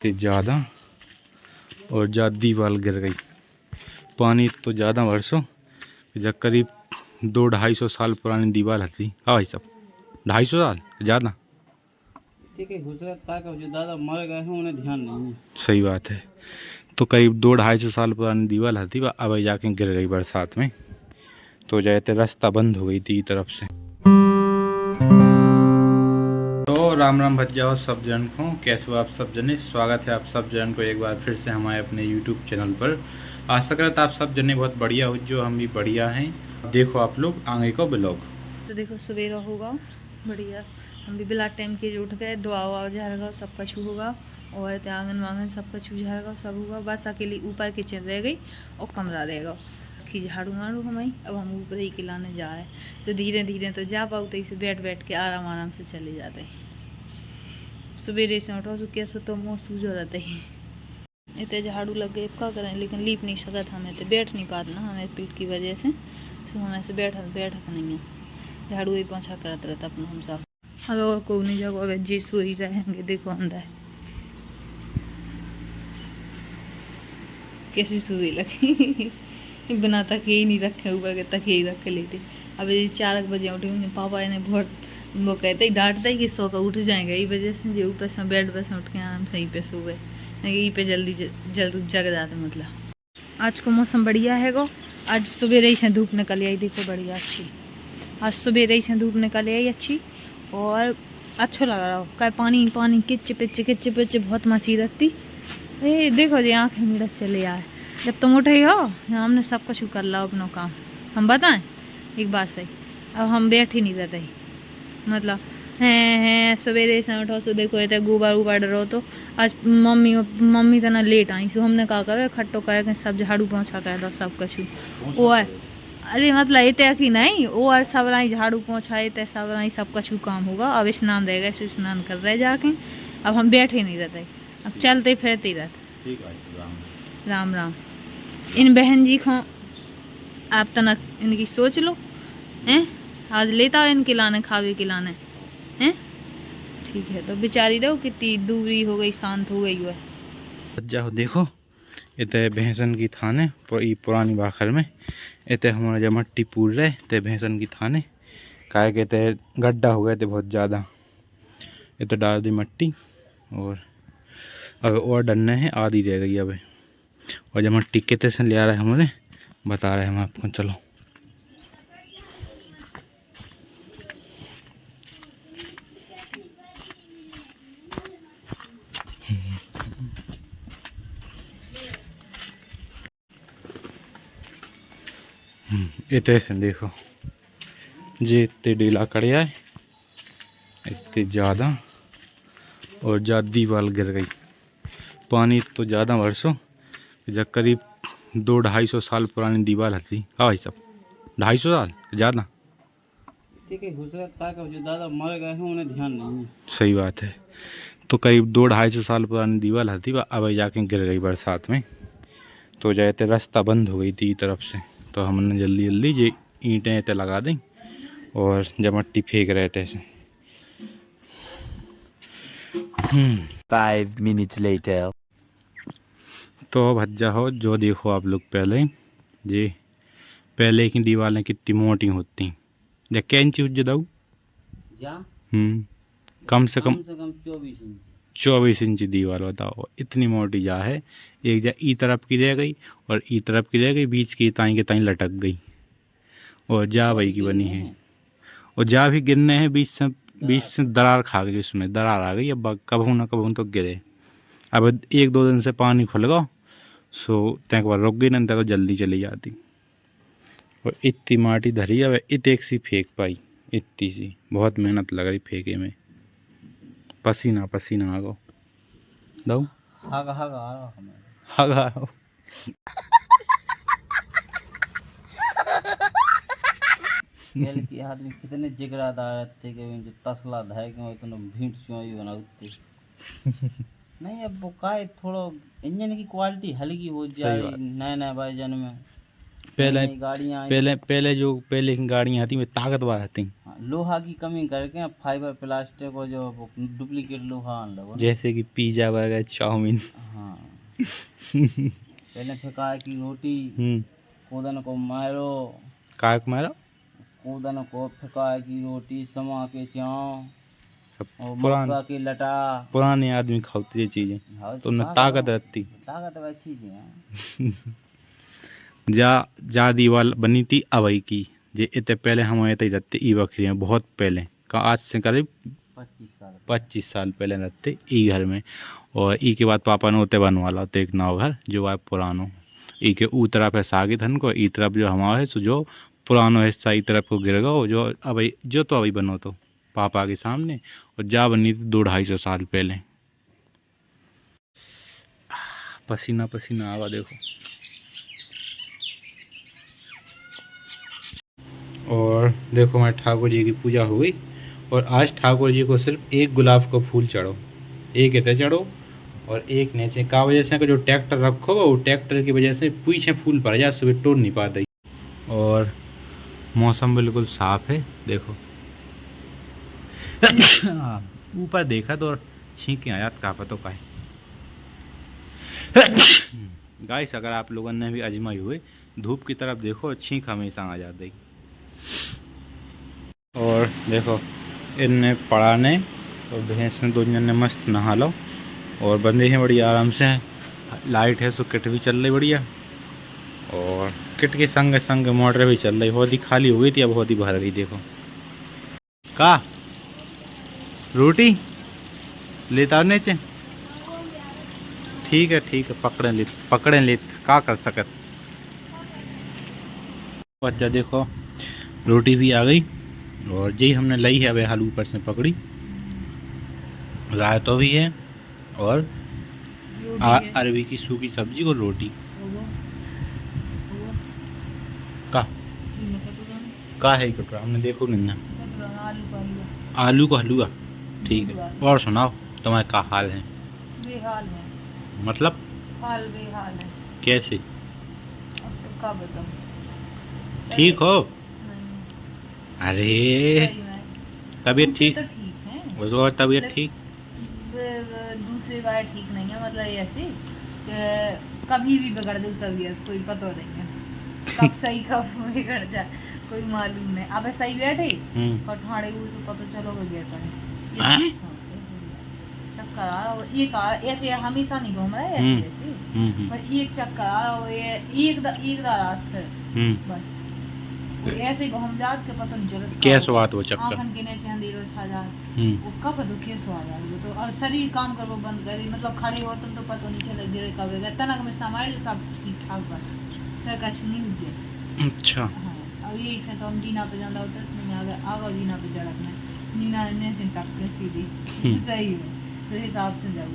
इतने ज़्यादा और दीवार गिर गई। पानी तो ज़्यादा वर्षों जब करीब 200-250 साल पुरानी दीवार थी। हाँ भाई साहब, 250 साल ज़्यादा। दादा मर गए हैं, उन्हें ध्यान नहीं है। सही बात है। तो करीब 200-250 साल पुरानी दीवार थी, अब जाके गिर गई बरसात में। तो जाते रास्ता बंद हो गई थी तरफ से। तो राम राम भज जाओ सब जन को। कैसे हो आप सब जने? स्वागत है आप सब जन को एक बार फिर से हमारे अपने YouTube चैनल पर। आशा करता आप सब जने बहुत बढ़िया हो, जो हम भी बढ़िया हैं। देखो आप लोग आगे को ब्लॉग। तो देखो सवेरा होगा बढ़िया, हम भी बिला टाइम के उठ गए, दुआ वुआ झाड़गा सब कुछ होगा और आंगन वांगन सब कुछ झाड़गा सब होगा। बस अकेली ऊपर किचन रह गई और कमरा रहेगा कि झाड़ू मारू हमें। अब हम ऊपर ही खिलाने जा रहे हैं, तो धीरे धीरे तो जा पाओ, तो इसे बैठ बैठ के आराम आराम से चले जाते हैं। सवेरे से उठो तो कैसे तो मोर सूझ हो जाते हैं। इतने झाड़ू लग गए, क्या करें, लेकिन लीप नहीं सकता हमें, तो बैठ नहीं पाते ना हमें पीठ की वजह से, तो हमें से बैठक नहीं है। झाड़ू ही पोछा करते रहता अपना हम सब। अब और को नहीं जगह, अब जी सोई रहेंगे। देखो अंदर कैसी सुई लगी बिना तकिए ही नहीं रखे, ऊपर के तकिए ही रख के लेते। अब ये 4 बजे उठे, उन्हें पापा ने बहुत वो कहते ही डांटता ही कि सो कर उठ जाएंगे। इस वजह से जो ऊपर से बेड पर से उठ के आराम से यहीं पे सो गए, यहीं पे जल्दी जग जाते। मतलब आज को मौसम बढ़िया है गो। आज सवेरे ही से धूप निकल आई, देखो बढ़िया अच्छी। आज सवेरे ही से धूप निकल आई अच्छी और अच्छा लग रहा हो। क्या पानी पानी किच पिच बहुत मची रहती। ये देखो जी आँखें मिड़त चले यार। जब तुम उठे हो हमने सब कुछ कर ला अपना काम। हम बताएं एक बात सही, अब हम बैठ ही नहीं रहते। मतलब हैं सवेरे से उठो सो देखो इतने गोबर उबर रहो। तो आज मम्मी तो ना लेट आई, सो हमने कहा करो खट्टो कर सब झाड़ू पोछा कर दो सब कुछ। वो है अरे मतलब इतने की नहीं, वो और सब राई झाड़ू पोछा इतने सब राई सब कुछ काम होगा। अब स्नान रह गए, स्नान कर रहे जाके। अब हम बैठे नहीं रहते, अब चलते फिरते ही रहते। राम राम। इन बहन जी को आप तना इनकी सोच लो हैं, आज लेता हो इनके लाने खावे के लाने हैं। ठीक है, तो बेचारी दो कितनी दूरी हो गई, शांत हो गई है। जाओ देखो इतने भैंसन की थाने पुरानी बाखर में इतने हमारे जब मट्टी पूर रहे थे भैंसन की थाने काय कहते गड्ढा हो गए थे बहुत ज़्यादा। ये तो डाल दी मट्टी और अब और डरने हैं, आधी रह गई अब। और जब मट्टी कितने से ले आ रहे हैं हमारे बता रहे हैं हम आपको। चलो इतने से देखो जी इतने डीला कड़िया है, इतने ज़्यादा और दीवार गिर गई। पानी तो ज़्यादा वर्षों जब करीब 200-250 साल पुरानी दीवार थी। हाँ भाई साहब, 250 साल ज़्यादा। दादा मर गए हैं, उन्हें ध्यान नहीं है। सही बात है। तो करीब 200-250 साल पुरानी दीवार थी, अब जाके गिर गई बरसात में। तो जाते रास्ता बंद हो गई थी तरफ से, तो हमने जल्दी जल्दी ये ईंटें इतने लगा दी और जब मट्टी फेंक रहे थे ऐसे। 5 minutes later. तो भज्जा हो जो देखो आप लोग पहले, ये पहले की दीवारें कितनी मोटी होती या क्या इंची उज्ज दाऊ? कम से कम 24 इंच दीवार। बताओ इतनी मोटी जा है। एक जा ई तरफ की रह गई और ई तरफ की रह गई, बीच की ताई के ताई लटक गई और जा वही की बनी है। और जा भी गिरने हैं, बीच से दरार खा गई, उसमें दरार आ गई। अब कबहू ना कबहू तो गिरे। अब 1-2 दिन से पानी खुल गया, सो तक बार रुक गई ना, तक जल्दी चली जाती। और इतनी माटी धरी अब एक सी फेंक पाई, इतनी सी बहुत मेहनत लग रही फेंके में, पसीना पसीना आ गो दाऊ हागा की आदमी कितने जिगरादार रहते कि जो तसला धाय के तो भींट चुई बनाते नहीं। अब वो का थोड़ा इंजन की क्वालिटी हल्की हो जाए नए नए वर्जन में। पहले नई गाड़ियाँ आई। पहले की गाड़ियाँ आती वो ताकतवर आती, हाँ, लोहा की कमी करके अब फाइबर प्लास्टिक और जो डुप्लीकेट लोहा आने लगो ना। जैसे कि पिज्जा बर्गर चाउमीन। हाँ पहले फेंकाए की रोटी, कूदन को मारो, काक मारो कूदन को फेंकाए की रोटी, समा के चाव और पुराने मक्का की लटा। पुराने आदमी खाते ये चीजें, हाँ, तो उनमें खा ताकत करो। रहती। ताकतवर चीजें हैं। जा दीवार बनी थी अवई की, जे इतने पहले हमारे तक रहते ई बकरी हैं, बहुत पहले का, आज से करीब 25 साल पहले रहते ई घर में। और ई के बाद पापा ने होते बनवाला होते एक नौ घर जो है पुरानो। ई के ऊ तरफ है सागी धन को, ई तरफ जो हमारा है सो जो पुरानो हिस्सा ई तरफ को गिर गो, जो अभी जो तो अभी बनो तो पापा के सामने, और जा बनी थी 200-250 साल पहले। पसीना पसीना आवा देखो। और देखो हमारे ठाकुर जी की पूजा हो गई, और आज ठाकुर जी को सिर्फ एक गुलाब का फूल चढ़ो, एक इतने चढ़ो और एक नीचे का वजह से जो ट्रैक्टर रखो वो ट्रैक्टर की वजह से पीछे फूल पड़ जाए, सुबह तोड़ नहीं पाते। और मौसम बिल्कुल साफ है देखो। ऊपर देखा तो छींके आया का पता का है। गाइस अगर आप लोगों ने भी आजमाई हुए, धूप की तरफ देखो, छींक हमेशा आ जाती है। और देखो इनने पड़ा ने और भैंस ने, दो जन ने मस्त नहा लो और बंदे हैं बड़ी आराम से। लाइट है सो किट भी चल रही बढ़िया, और किट के संग संग मोटर भी चल रही। बहुत ही खाली हो गई थी, अब बहुत ही भर गई। देखो का रोटी लेता नीचे, ठीक है पकड़े ले का कर सकत। बच्चा देखो रोटी भी आ गई, और जी हमने ली है वह हाल ऊपर से पकड़ी, रायतो भी है और अरबी की सूखी सब्जी और रोटी। का है कटोरा, हमने देखो नहीं ना। आलू का हलवा, ठीक है। और सुनाओ तुम्हारा क्या हाल है? बेहाल है। मतलब हाल बेहाल है। कैसे? अब तो क्या बताऊं। ठीक हो? नहीं। अरे सही में। तबीयत ठीक? तो ठीक है। वो तबीयत ठीक? दूसरी बार ठीक नहीं है, मतलब ऐसे कि कभी भी बिगड़ दे तबीयत, कोई पता नहीं है कब सही कब बिगड़ जाए, कोई मालूम नहीं। अब सही बैठे और ठाड़े हुए तो पता चलो गया करे। चक्कर आ रहा है, एक ऐसे हमेशा नहीं घूम रहा है ऐसे ऐसे, बस एक चक्कर आ रहा है, एक रात से बस ऐसे घूम जात के पता नहीं चलता कैसे बात वो चक्कर आंखन के नीचे अंधेरो छा जाए, वो कब तो कैसे आ जाए। तो शरीर काम करवो बंद करी, मतलब खड़े हो तो पता नहीं चले गिरे कब गए तनक में समाये सब ठीक ठाक बस तो कछ नहीं हुए। अच्छा हाँ अब यही से तो हम जीना पे जाता होता नहीं आगे जीना पे चढ़क में नीना ने चिंता सीधी सही है तो हिसाब से जाओ।